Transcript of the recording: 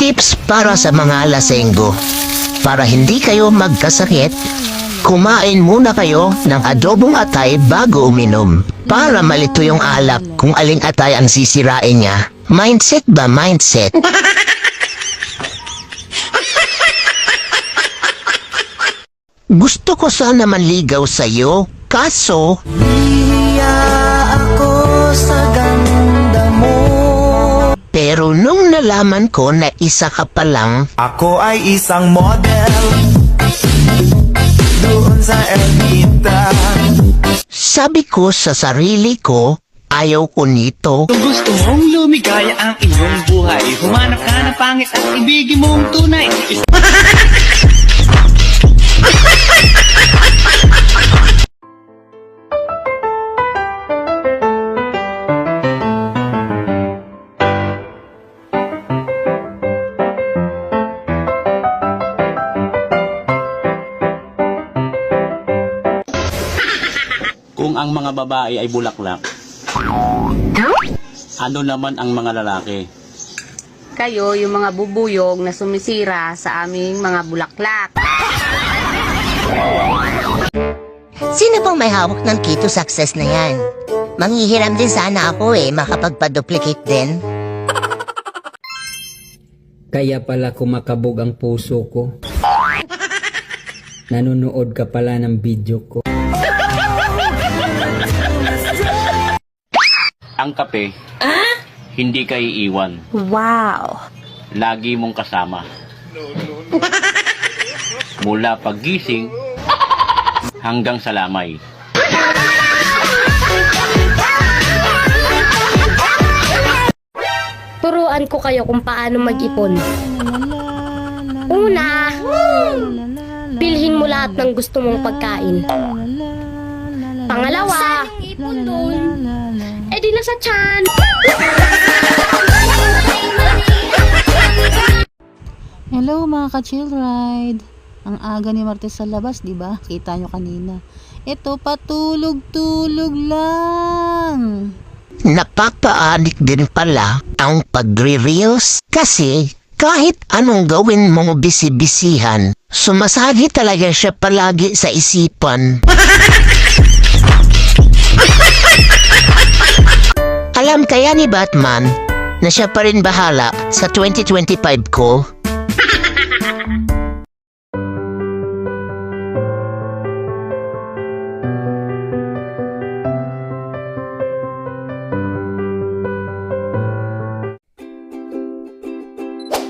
Tips para sa mga lasenggo. Para hindi kayo magkasakit, kumain muna kayo ng adobong atay bago uminom. Para malito yung alak kung aling atay ang sisirain niya. Mindset ba? Mindset. Gusto ko sana manligaw sa'yo, kaso ako sa ganda mo. pero nung nalaman ko na isa ka pa lang, Ako ay isang model doon sa Ermita. sabi ko sa sarili ko, ayaw ko nito. Kung gusto mong lumigaya ang iyong buhay, humanap ka ng pangit at ibigin mong tunay. Kung ang mga babae ay bulaklak, ano naman ang mga lalaki? Kayo, yung mga bubuyog na sumisira sa aming mga bulaklak. Sino pong may hawak ng key to success na yan? Manghihiram din sana ako makapagpa-duplicate din. Kaya pala kumakabog ang puso ko. Nanonood ka pala ng video ko. Ang kape, hindi ka iiwan. Wow! Lagi mong kasama. Mula paggising hanggang sa lamay. Turuan ko kayo kung paano mag-ipon. Una, bilhin mo lahat ng gusto mong pagkain. Pangalawa, ipon dun. Di na sa tiyan. Hello mga ka-chill ride. Ang aga ni Martes sa labas, di ba? Kita nyo kanina. Ito, patulog-tulog lang. Napapaanik din pala ang pagre-reels kasi kahit anong gawin mong bisi-bisihan, sumasagi talaga siya palagi sa isipan. Alam kaya ni Batman na siya pa rin bahala sa 2025 ko?